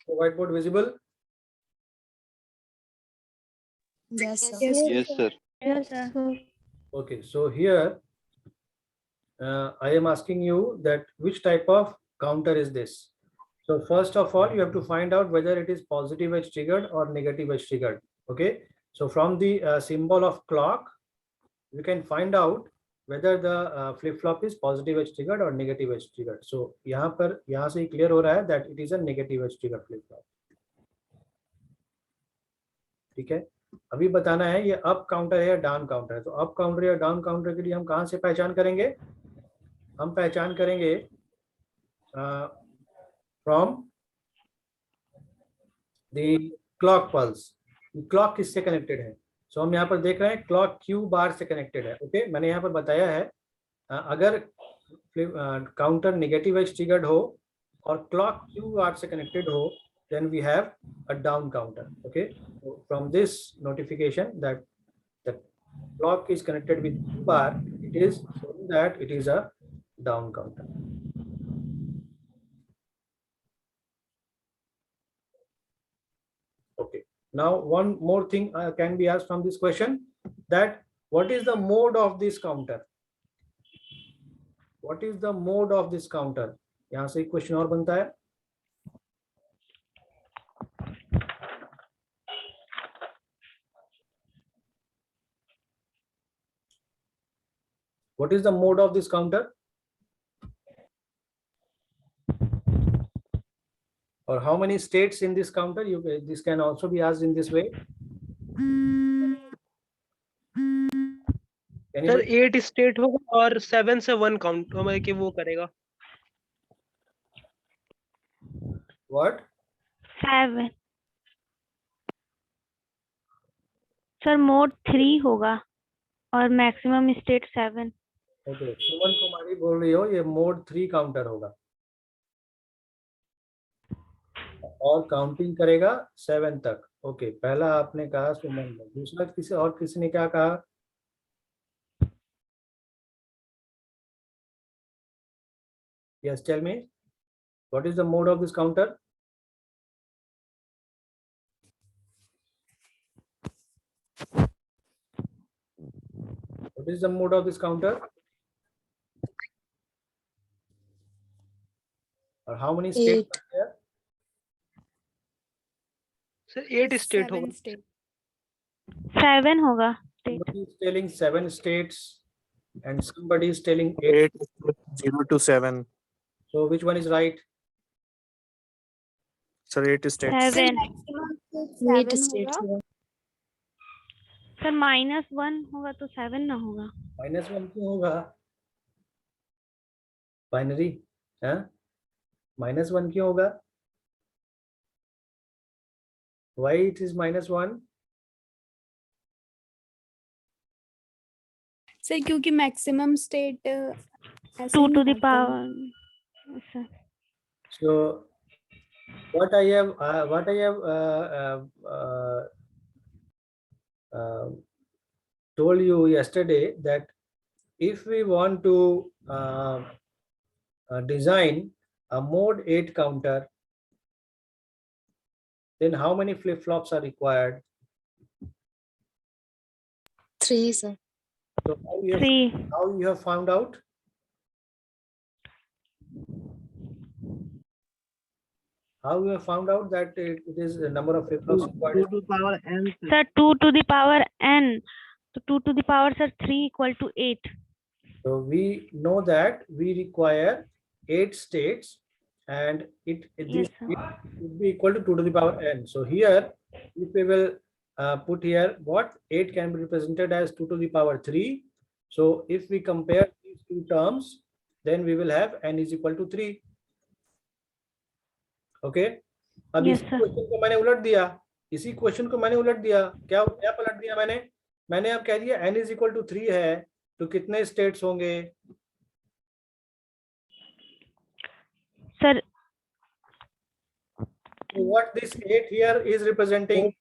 the whiteboard visible? Yes, sir. Yes, sir. Yes, sir. Okay, so here I am asking you that which type of counter is this. So first of all, you have to find out whether it is positive edge triggered or negative edge triggered. Okay, so from the symbol of clock, you can find out whether the flip-flop is positive edge triggered or negative edge triggered. So यहाँ से clear हो रहा है that it is a negative edge triggered flip-flop. ठीक है, अभी बताना है ये अप काउंटर है या डाउन काउंटर है. तो अप काउंटर या डाउन काउंटर के लिए हम कहाँ से पहचान करेंगे? हम पहचान करेंगे from the clock pulse. Clock किससे कनेक्टेड है? सो हम यहाँ पर देख रहे हैं क्लॉक क्यू बार से कनेक्टेड है. ओके, मैंने यहाँ पर बताया है अगर काउंटर नेगेटिव एज ट्रिगर्ड हो और क्लॉक क्यू बार से कनेक्टेड हो, then we have a down counter. Okay, so from this notification that the clock is connected with Q bar, it is showing that it is a down counter. Okay, now one more thing can be asked from this question, that what is the mode of this counter? What is the mode of this counter? यहाँ से एक question और बनता है. What is the mode of this counter? Or how many states in this counter? This can also be asked in this way. Sir 8 state होगा और 7 से 1 count हमें कि वो करेगा. What? 7. सर मोड 3 होगा और मैक्सिमम स्टेट 7. ओके, सुमन कुमारी बोल रही हो ये मोड 3 काउंटर होगा और काउंटिंग करेगा 7 तक. ओके, पहला आपने कहा सुमन ने, दूसरा किसी ने क्या कहा? Yes, tell me what is the mode of this counter? What is the mode of this counter? Or how many states are there? Sir 8 state होगा. 7 होगा. Somebody is telling 7 states and somebody is telling 8. 0 to 7. So which one is right? Sir, 8 states. 7. 8 states होगा. Sir -1 होगा तो 7 ना होगा. -1 क्यों होगा? Binary है, -1 क्यों होगा? Why it is -1? सर क्योंकि maximum state 2 to the power. Sir So what I have told you yesterday, that if we want to design a mode 8 counter, then how many flip-flops are required? 3, sir. So 3. how you have found out? How you have found out that it is the number of flip-flops required? 2 to the power n. Sir 2 to the power n. तो 2 to the power sir 3 equal to 8. So we know that we require 8 states, and it Yes, sir. would be equal to 2 to the power n. So here, if we will put here what 8 can be represented as 2 to the power 3. So if we compare these two terms, then we will have n is equal to 3. Okay. अब Yes, इसी sir. Question को मैंने उलट दिया. इसी question को मैंने उलट दिया. क्या पलट दिया मैंने अब कह दिया n is equal to 3 है, तो कितने स्टेट्स होंगे? Sir What this 8 here is representing?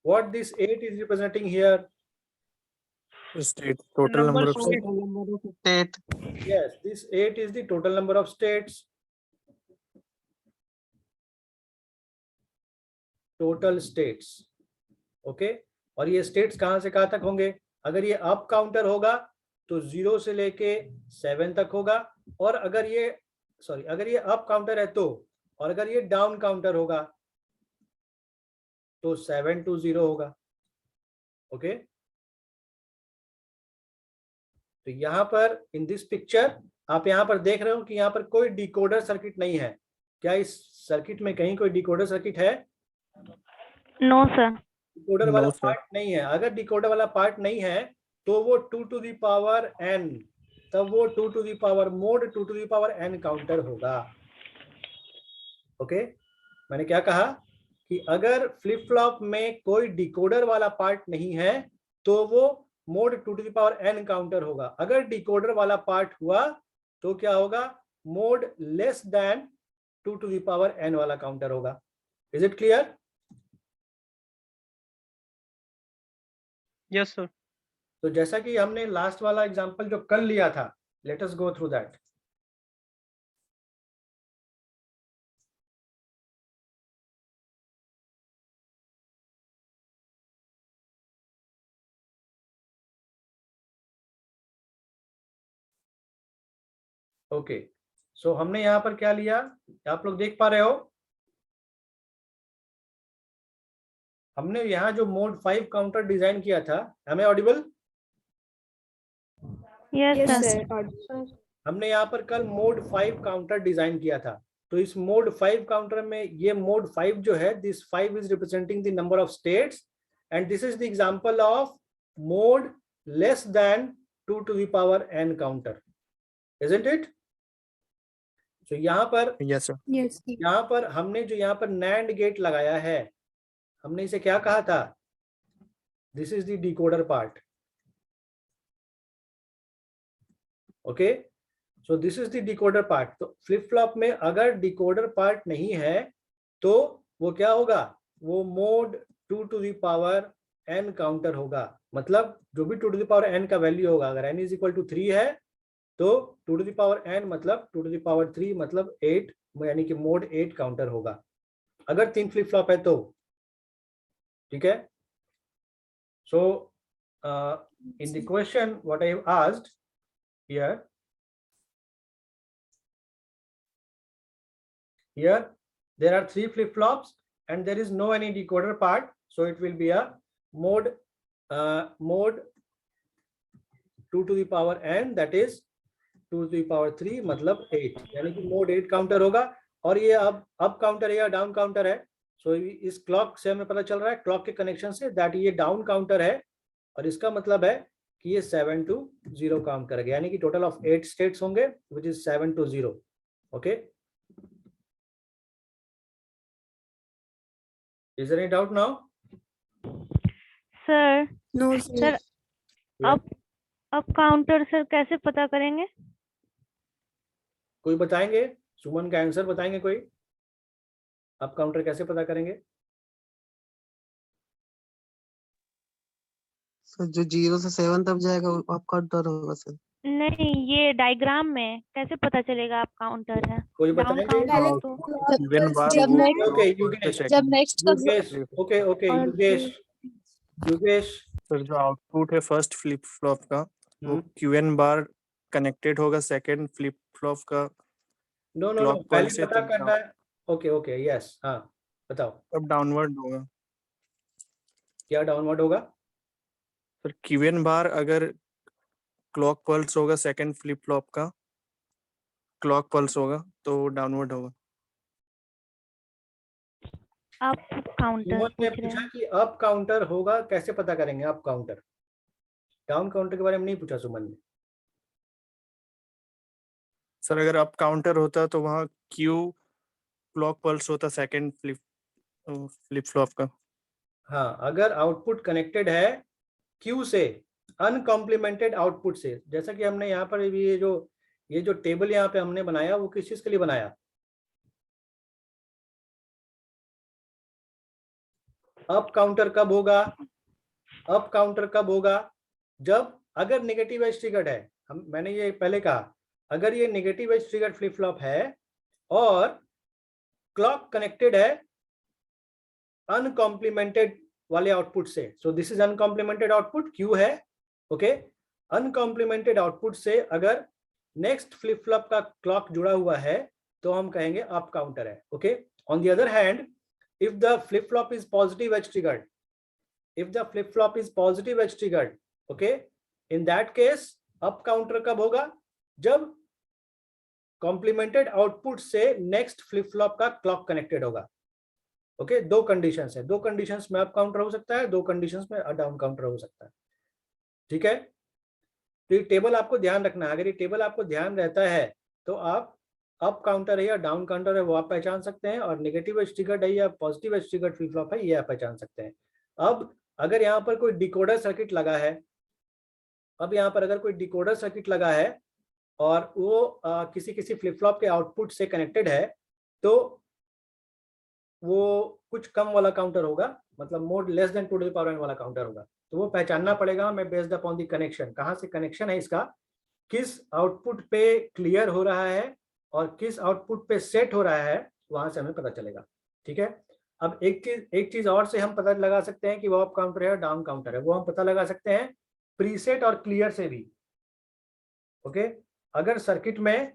What this 8 is representing here? State. Total number of states. State. Yes, this 8 is the total number of states. Total states. Okay, और ये states कहां से कहां तक होंगे? अगर ये अप काउंटर होगा तो 0 से लेके 7 तक होगा, और अगर ये अप काउंटर है तो, और अगर ये डाउन काउंटर होगा तो 7 to 0 होगा। ओके, तो यहां पर इन दिस पिक्चर आप यहां पर देख रहे हो कि यहां पर कोई डिकोडर सर्किट नहीं है। क्या इस सर्किट में कहीं कोई डिकोडर सर्किट है? No sir. डिकोडर वाला No, sir. पार्ट नहीं है। अगर डिकोडर वाला पार्ट नहीं है तो वो 2 to the power n, तब वो 2 to the power mod 2 to the power n counter होगा। ओके, मैंने क्या कहा कि अगर फ्लिप फ्लॉप में कोई डिकोडर वाला पार्ट नहीं है तो वो mode 2 to the power n counter होगा। अगर डिकोडर वाला पार्ट हुआ तो क्या होगा? Mode less than 2 to the power n वाला काउंटर होगा। Is it clear? Yes sir. तो जैसा कि हमने लास्ट वाला एग्जांपल जो कल लिया था, let us go through that. Okay, so हमने यहाँ पर क्या लिया, आप लोग देख पा रहे हो? हमने यहाँ जो मोड 5 काउंटर डिजाइन किया था, हमें Audible? Yes Yes, sir. sir. हमने यहाँ पर कल मोड 5 काउंटर डिजाइन किया था। तो इस मोड 5 काउंटर में ये मोड 5 जो है, this 5 is representing the number of states, and this is the example of mode less than 2 to the power n counter, isn't it? तो यहाँ पर Yes, sir. Yes. यहाँ पर हमने जो यहाँ पर NAND गेट लगाया है, हमने इसे क्या कहा था? This is the decoder part. Okay, so this is the decoder part. तो फ्लिप फ्लॉप में अगर डिकोडर पार्ट नहीं है तो वो क्या होगा? वो mode 2 to the power n counter होगा। मतलब जो भी 2 to the power n का वैल्यू होगा, अगर n इज इक्वल टू 3 है तो 2 to the power n मतलब 2 to the power 3 मतलब 8, यानी कि मोड 8 काउंटर होगा अगर 3 फ्लिप फ्लॉप है तो। ठीक है, so in the question what I have asked here there are 3 flip flops and there is no any decoder part, so it will be a mode 2 to the power n, that is 2 to the power 3 मतलब 8, यानी कि mode 8 counter होगा। और ये अब counter है या down counter है? सो इस क्लॉक से हमें पता चल रहा है, क्लॉक के कनेक्शन से, दैट ये डाउन काउंटर है, और इसका मतलब है कि ये 7 to 0 काउंट करेगा, यानी कि टोटल ऑफ 8 स्टेट्स होंगे which is 7 to 0। Okay, is there any doubt now? Sir No, sir अब काउंटर सर कैसे पता करेंगे? कोई बताएंगे? सुमन का आंसर बताएंगे कोई? आप काउंटर कैसे पता करेंगे? सर जो 0 से 7 तक जाएगा वो आपका डर होगा सर। नहीं, ये डायग्राम में कैसे पता चलेगा आप काउंटर है? कोई डाउन बताएंगे? काउंटर तो Even bar जब वो next- ओके, clock युगेश, से जब second. नेक्स्ट का Yugesh, okay okay, Yugesh sir जो आउटपुट है फर्स्ट फ्लिप फ्लॉप का वो क्यूएन बार कनेक्टेड होगा सेकंड फ्लिप फ्लॉप का नो नो नो, clock पहले pulse से पता तब करना है। ओके ओके, यस, हाँ बताओ तब डाउनवर्ड होगा। क्या डाउनवर्ड होगा? सर क्यूएन बार अगर क्लॉक पल्स होगा सेकंड फ्लिप फ्लॉप का क्लॉक पल्स होगा तो डाउनवर्ड होगा। आप काउंटर सुमन ने पूछ रहे पूछा हैं। कि अप काउंटर होगा, कैसे पता करेंगे अप काउंटर? डाउन काउंटर के बारे में नहीं पूछा सुमन ने। सर अगर अप काउंटर होता तो वहाँ क्यू क्लॉक पल्स होता सेकंड फ्लिप फ्लॉप का। हाँ, अगर आउटपुट कनेक्टेड है क्यू से, अनकॉम्प्लीमेंटेड आउटपुट से, जैसा कि हमने यहाँ पर भी ये जो टेबल यहाँ पे हमने बनाया वो किस चीज के लिए बनाया? अप काउंटर कब होगा? अप काउंटर कब होगा? जब अगर नेगेटिव एज ट्रिगर्ड है, मैंने ये पहले कहा, अगर ये negative edge triggered flip flop है और क्लॉक कनेक्टेड है अनकॉम्प्लीमेंटेड वाले आउटपुट से, so this is uncomplemented output, Q है, ओके। अनकॉम्प्लीमेंटेड आउटपुट से अगर नेक्स्ट फ्लिप फ्लॉप का क्लॉक जुड़ा हुआ है तो हम कहेंगे अप काउंटर है, okay. On the other hand, if the flip flop is positive edge triggered, if the flip flop is positive edge triggered, okay, in that case up counter कब होगा? जब complemented output से next flip flop का clock connected होगा, okay। दो conditions है, दो conditions में up counter हो सकता है, दो conditions में down counter हो सकता है, ठीक है। तो ये टेबल आपको ध्यान रखना है, अगर ये टेबल आपको ध्यान रहता है तो आप अप काउंटर है या डाउन काउंटर है वो आप पहचान सकते हैं, और नेगेटिव एज ट्रिगर्ड है या positive edge triggered flip flop है ये आप पहचान सकते हैं। अब अगर यहाँ पर कोई डिकोडर सर्किट लगा है, अब यहाँ पर अगर कोई डिकोडर सर्किट लगा है और वो किसी किसी फ्लिप फ्लॉप के आउटपुट से कनेक्टेड है, तो वो कुछ कम वाला काउंटर होगा, मतलब mode less than 2 to the power n वाला काउंटर होगा। तो वो पहचानना पड़ेगा हमें बेस्ड अपॉन द कनेक्शन, कहाँ से कनेक्शन है इसका, किस आउटपुट पे क्लियर हो रहा है और किस आउटपुट पे सेट हो रहा है, वहां से हमें पता चलेगा, ठीक है। अब एक चीज और से हम पता लगा सकते हैं कि वो अप काउंटर है और डाउन काउंटर है, वो हम पता लगा सकते हैं प्रीसेट और क्लियर से भी, ओके। अगर सर्किट में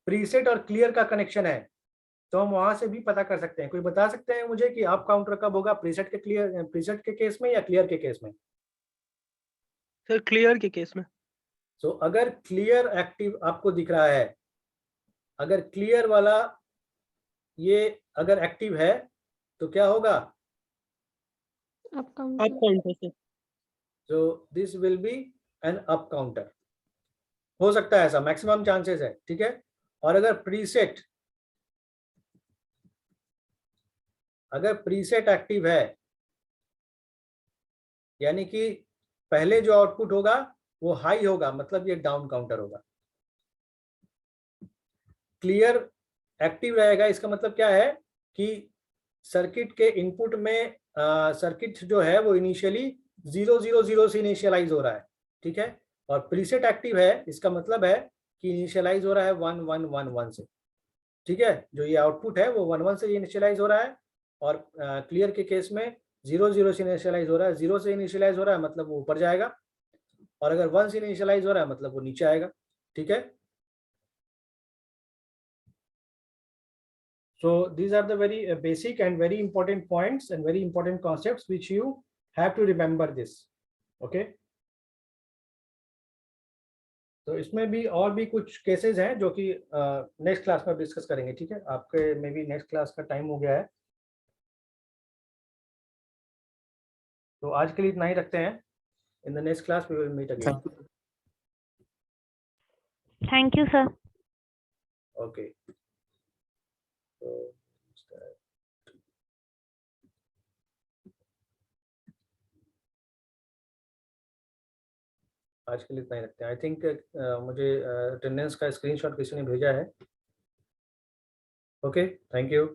प्रीसेट और क्लियर का कनेक्शन है तो हम वहां से भी पता कर सकते हैं। कोई बता सकते हैं मुझे कि अप काउंटर कब होगा, प्रीसेट के केस में या क्लियर के केस में? सर क्लियर के केस में। सो अगर क्लियर एक्टिव आपको दिख रहा है, अगर क्लियर वाला ये अगर एक्टिव है तो क्या होगा? Up up counter. काउंटर से। So this will be an up counter, हो सकता है ऐसा, मैक्सिमम चांसेस है, ठीक है। और अगर प्रीसेट एक्टिव है, यानी कि पहले जो आउटपुट होगा वो हाई होगा, मतलब ये डाउन काउंटर होगा। क्लियर एक्टिव रहेगा, इसका मतलब क्या है कि सर्किट के इनपुट में सर्किट जो है वो इनिशियली 0 0 0 से इनिशियलाइज हो रहा है, ठीक है। और प्रीसेट एक्टिव है, इसका मतलब है कि इनिशियलाइज हो रहा है 1 1 1 1 से, ठीक है। जो ये आउटपुट है वो 1 1 से इनिशियलाइज हो रहा है, और क्लियर के केस में 0 0 से इनिशियलाइज हो रहा है। 0 से इनिशियलाइज हो रहा है मतलब वो ऊपर जाएगा, और अगर 1 से इनिशियलाइज हो रहा है मतलब वो नीचे आएगा, ठीक है। So these are the very basic and very important points and very important concepts which you have to remember this, okay। तो इसमें भी और भी कुछ केसेस हैं जो कि नेक्स्ट क्लास में डिस्कस करेंगे, ठीक है। आपके में भी नेक्स्ट क्लास का टाइम हो गया है, तो आज के लिए इतना ही रखते हैं। In the next class we will meet again, thank you sir. Okay. तो आज के लिए इतना ही रखते हैं। आई थिंक मुझे अटेंडेंस का स्क्रीनशॉट किसी ने भेजा है, ओके, थैंक यू।